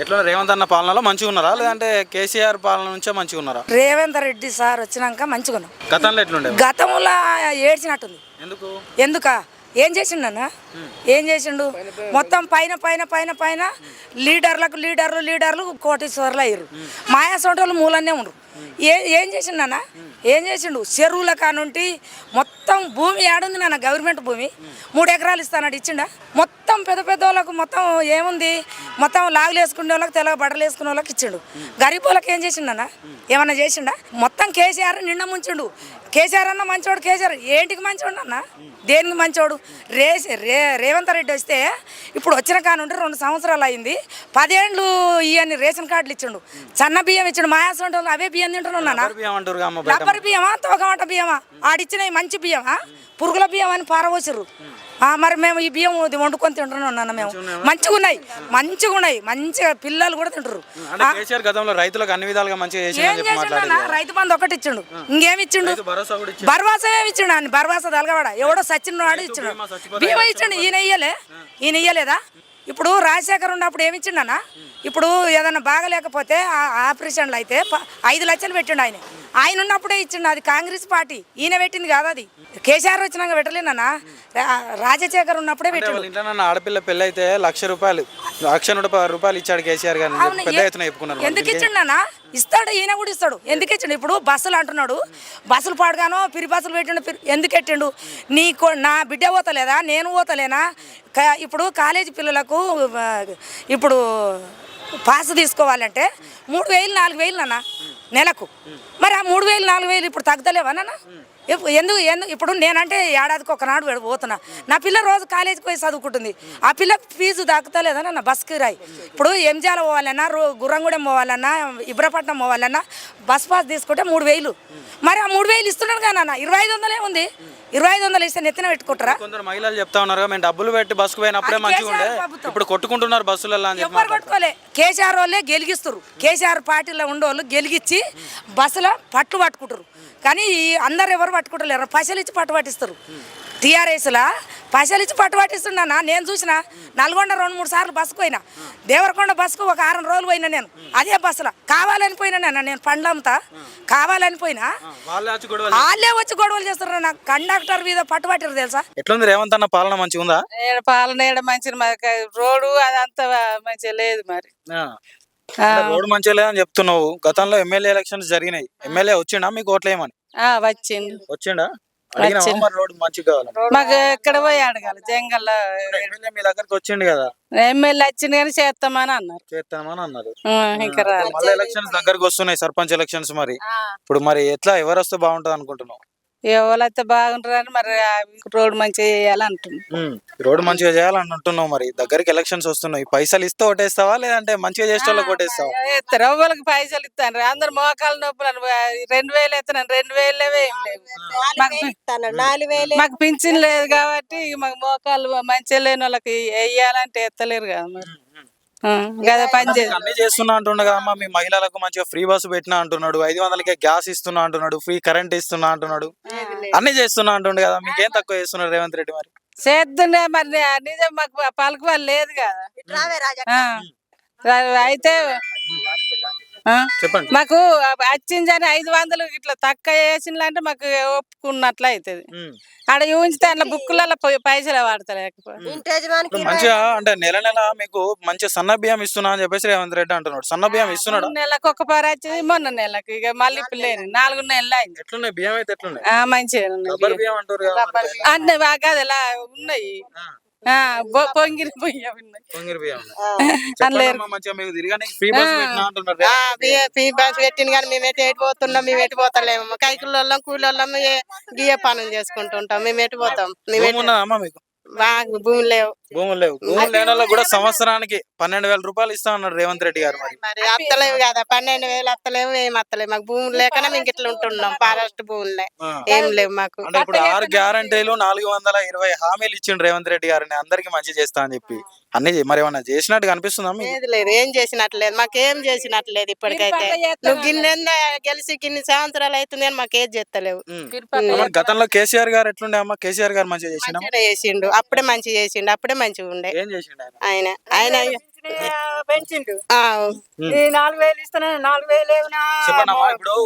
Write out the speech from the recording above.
ఎట్లా రేవంత్ అన్న పాలనలో మంచిగా ఉన్నారా లేదంటే కేసీఆర్ పాలన నుంచే మంచిగా ఉన్నారా? రేవంత్ రెడ్డి సార్ వచ్చినాక మంచిగా ఉన్నాం. గతంలో ఎట్లుండే? గతంలో ఏడ్చినట్టుంది. ఎందుకు? ఎందుకా ఏం చేసిండు అన్న? ఏం చేసిండు? మొత్తం పైన పైన పైన పైన లీడర్లు కోటీశ్వర్లు అయ్యారు. మాయా సోటోళ్ళు మూలనే ఉండరు. ఏం చేసిండు అన్న? ఏం చేసిండు? చెరువుల కానుంటి మొత్తం భూమి ఏడుంది నాన్న, గవర్నమెంట్ భూమి 3 ఎకరాలు ఇస్తానడు, ఇచ్చిండా? మొత్తం పెద్ద పెద్ద వాళ్ళకు మొత్తం ఏముంది, మొత్తం లాగులు వేసుకునే వాళ్ళకి, తెల్ల బట్టలు వేసుకునే వాళ్ళకి ఇచ్చిండు. గరీబ్ వాళ్ళకి ఏం చేసిండన్న? ఏమన్నా చేసిండా? మొత్తం కేసీఆర్ నిండా ముంచిండు. కేసీఆర్ అన్న మంచోడు. కేసీఆర్ ఏంటికి మంచోడు అన్న? దేనికి మంచోడు? రేవంత్ రెడ్డి వస్తే ఇప్పుడు వచ్చిన కానుంటే 2 సంవత్సరాలు అయింది. 10 ఏళ్ళు ఇవన్నీ రేషన్ కార్డులు ఇచ్చిండు, సన్న బియ్యం ఇచ్చిండు. మాయాసం అవే బియ్యం తింటున్నా. రబ్బర్ బియ్యమా, తోకమాట బియ్యమా? ఆడిచ్చినవి మంచి బియ్యమా? పురుగుల బియ్యం అని పారవోసిర్రు. మరి మేము ఈ బియ్యం వండుకొని తింటున్నాం. మేము మంచిగా ఉన్నాయి, మంచిగా పిల్లలు కూడా తింటారు. రైతులకు అన్ని విధాలుగా రైతు బంధు ఒకటి ఇచ్చిండు, ఇంకేమి ఇచ్చిండు? భరోసా ఏమి ఇచ్చిండు? అని భరోసా తలగవాడ ఎవడో సచిన వాడు ఇచ్చిండు, బియ్యం ఇచ్చిండు. ఈయన ఇయ్యలేదా? ఇప్పుడు రాజశేఖర్ ఉన్నప్పుడు ఏమి ఇచ్చిండన్నా? ఇప్పుడు ఏదన్నా బాగలేకపోతే ఆపరేషన్లు అయితే 5 లక్షలు పెట్టిండు. ఆయన ఉన్నప్పుడే ఇచ్చిండు. అది కాంగ్రెస్ పార్టీ, ఈయన పెట్టింది కాదు. అది కేసీఆర్ వచ్చినాక పెట్టలేనన్నా, రాజశేఖర్ ఉన్నప్పుడే పెట్టిండు. ఆడపిల్ల పెళ్ళి అయితే ₹1,00,000 ఇచ్చాడు కేసీఆర్ గారు. ఎందుకు ఇచ్చిండన్నా? ఇస్తాడు, ఈయన కూడా ఇస్తాడు. ఎందుకు ఇచ్చిండు? ఇప్పుడు బస్సులు అంటున్నాడు, బస్సులు పాడుగానో పిరి బస్సులు పెట్టిండు. ఎందుకు పెట్టిండు? నా బిడ్డ పోతలేదా, నేను పోతలేనా? ఇప్పుడు కాలేజీ పిల్లలకు ఇప్పుడు పాస్ తీసుకోవాలంటే 3,000 4,000 అన్న నెలకు. మరి ఆ 3,000 4,000 ఇప్పుడు తగ్గలేవా నాన్న? ఎందుకు ఇప్పుడు నేనంటే ఏడాదికి ఒకనాడు పోతున్నా, నా పిల్ల రోజు కాలేజీకి పోయి చదువుకుంటుంది. ఆ పిల్ల ఫీజు దక్కుతలేదా నాన్న? బస్ కిరాయి. ఇప్పుడు ఎంజాల పోవాలన్నా, గుర్రంగూడెం పోవాలన్నా, ఇబ్రపట్నం పోవాలన్నా బస్ పాస్ తీసుకుంటే 3,000. మరి ఆ 3,000 ఇస్తున్నాడు కదా నాన్న. 2,500 ఉంది. 2,500 ఇస్తే నెత్తిన పెట్టుకుంటారా? కొందరు మహిళలు చెప్తా ఉన్నారు, మేము డబ్బులు పెట్టి బస్సుకు పోయినప్పుడే మంచిగా ఉండే, ఇప్పుడు కొట్టుకుంటున్నారు బస్సులలో. ఎవరు కొట్టుకోలే, కేసీఆర్ వాళ్ళే గెలిగిస్తారు. కేసీఆర్ పార్టీలో ఉండేవాళ్ళు గెలిగించి బస్సులో పట్టుకుంటారు. కానీ అందరు ఎవరు పట్టుకుంటలేరు, పైసలు ఇచ్చి పట్టిస్తారు. టీఆర్ఎస్లా పైసలు ఇచ్చి పట్టిస్తున్నా. నేను చూసిన నల్గొండ 2-3 సార్లు బస్సుకు పోయినా, దేవరకొండ బస్సుకు ఒక 6 రోజులు పోయినా. నేను అదే బస్సులో కావాలని పోయినా. నేను పండ్లు అమ్ముతా, కావాలని పోయినా, వాళ్ళే వచ్చి గొడవలు చేస్తారు. నాకు కండక్టర్ మీద పట్టుబట్టారు తెలుసా? ఎట్లుంది రేవంత్ అన్న పాలన? మంచిగా ఉందా? పాలన మంచిగా, రోడ్డు అదంతా మంచిగా లేదు. మరి రోడ్డు మంచిగా లేదని చెప్తున్నావు. గతంలో ఎమ్మెల్యే ఎలక్షన్స్ జరిగినాయి, ఎమ్మెల్యే వచ్చిండా మీకు ఓట్లేమని? వచ్చిండా? రోడ్డు మంచిగా కావాలి. మాకు ఎక్కడ పోయి అడగాలి? జంగల్లో మీ దగ్గరకు వచ్చిండు కదా, ఎమ్మెల్యే వచ్చింది కానీ చేస్తామని అన్నారు. ఇంకా మళ్ళీ ఎలక్షన్స్ దగ్గరకు వస్తున్నాయి, సర్పంచ్ ఎలక్షన్స్. మరి ఇప్పుడు ఎట్లా, ఎవరు వస్తే బాగుంటది అనుకుంటున్నావు? ఎవరైతే బాగుంటారని మరి రోడ్డు మంచిగా చేయాలంటున్నాం. రోడ్డు మంచిగా చేయాలని అంటున్నావు. మరి దగ్గరికి ఎలక్షన్స్ వస్తున్నాయి, పైసలు ఇస్తే ఓటేస్తావా లేదంటే మంచిగా చేసే వాళ్ళకి ఓటేస్తావా? ఎవరికి పైసలు ఇస్తాను, అందరు మోకాలు నొప్పులు 2,000 ఇస్తాను, 2,000 మాకు పింఛన్ లేదు కాబట్టి మాకు మోకాలు మంచిగా లేని వాళ్ళకి వెయ్యాలంటే ఎత్తలేరు కదా. మరి అన్ని చేస్తున్నా అంటుండగా అమ్మ, మీ మహిళలకు మంచిగా ఫ్రీ బస్సు పెట్టినా అంటున్నాడు, 500కే గ్యాస్ ఇస్తున్నా అంటున్నాడు, ఫ్రీ కరెంట్ ఇస్తున్నా అంటున్నాడు, అన్ని చేస్తున్నా అంటుండే కదా. మీకేం తక్కువ చేస్తున్నాడు రేవంత్ రెడ్డి? మరి చేస్తుండే, మరి నిజం మాకు పలుకు వాళ్ళు లేదు కదా. అయితే చెప్పండి, మాకు వచ్చిందని 500 ఇట్లా తక్కువ వేసిందంటే మాకు ఒప్పుకున్నట్లు అవుతుంది. ఆడ ఊహించితే అట్లా బుక్కులలో పైసలు వాడతలేకపోతే మంచిగా అంటే నెల మీకు మంచిగా సన్న బియ్యం ఇస్తున్నా అని చెప్పేసి రేవంత్ రెడ్డి అంటున్నాడు. సన్న బియ్యం ఇస్తున్నాడు? నెలకు ఒక పార వచ్చింది, మొన్న నెలకు ఇక మళ్ళీ లేదు, 4 నెలలు అయింది. ఎట్లున్నాయి బియ్యం? అయితే ఎట్లున్నాయి? మంచిగా అంటే బాగా ఎలా ఉన్నాయి, పొంగిరి బియ్యం ఫ్రీ బస్ పెట్టింది కానీ మేము ఎటు పోతున్నాం, మేము ఎటు పోతలేము. కైకుల కూలీళ్ళం గియ్య పనులు చేసుకుంటుంటాం. మేము ఎటు పోతాం? భూములు లేవు. భూములు లేని కూడా సంవత్సరానికి 12,000 రూపాయలు ఇస్తా ఉన్నాడు రేవంత్ రెడ్డి గారు. మరి అత్తలేవు కదా, 12,000 అత్తలేవు, ఏం అత్తలేవు. మాకు భూములు లేకనే మేము ఇట్లా ఉంటున్నాం. ఫారెస్ట్ భూములే ఏం లేవు మాకు. ఇప్పుడు 6 గ్యారంటీలు 420 హామీలు ఇచ్చిండు రేవంత్ రెడ్డి గారిని, అందరికి మంచి చేస్తా అని చెప్పి. అన్ని మరి ఏమన్నా చేసినట్టు కనిపిస్తుందా? లేదు, ఏం చేసినట్లేదు, మాకేం చేసినట్లేదు ఇప్పటికైతే. నువ్వు గిన్నె గెలిచి గిన్ని సంవత్సరాలు అవుతుంది అని మాకేం చేస్తలేవు. గతంలో కేసీఆర్ గారు ఎట్లుండే అమ్మ? కేసీఆర్ గారు మంచిగా చేసిండు, అప్పుడే మంచిగా చేసిండు, అప్పుడే మంచిగా ఉండే. ఆయన పెంచిండు ఆ, ఈ 4,000 ఇస్తానే 4,000 ఏమన్నా చెప్పండి అమ్మా ఇప్పుడు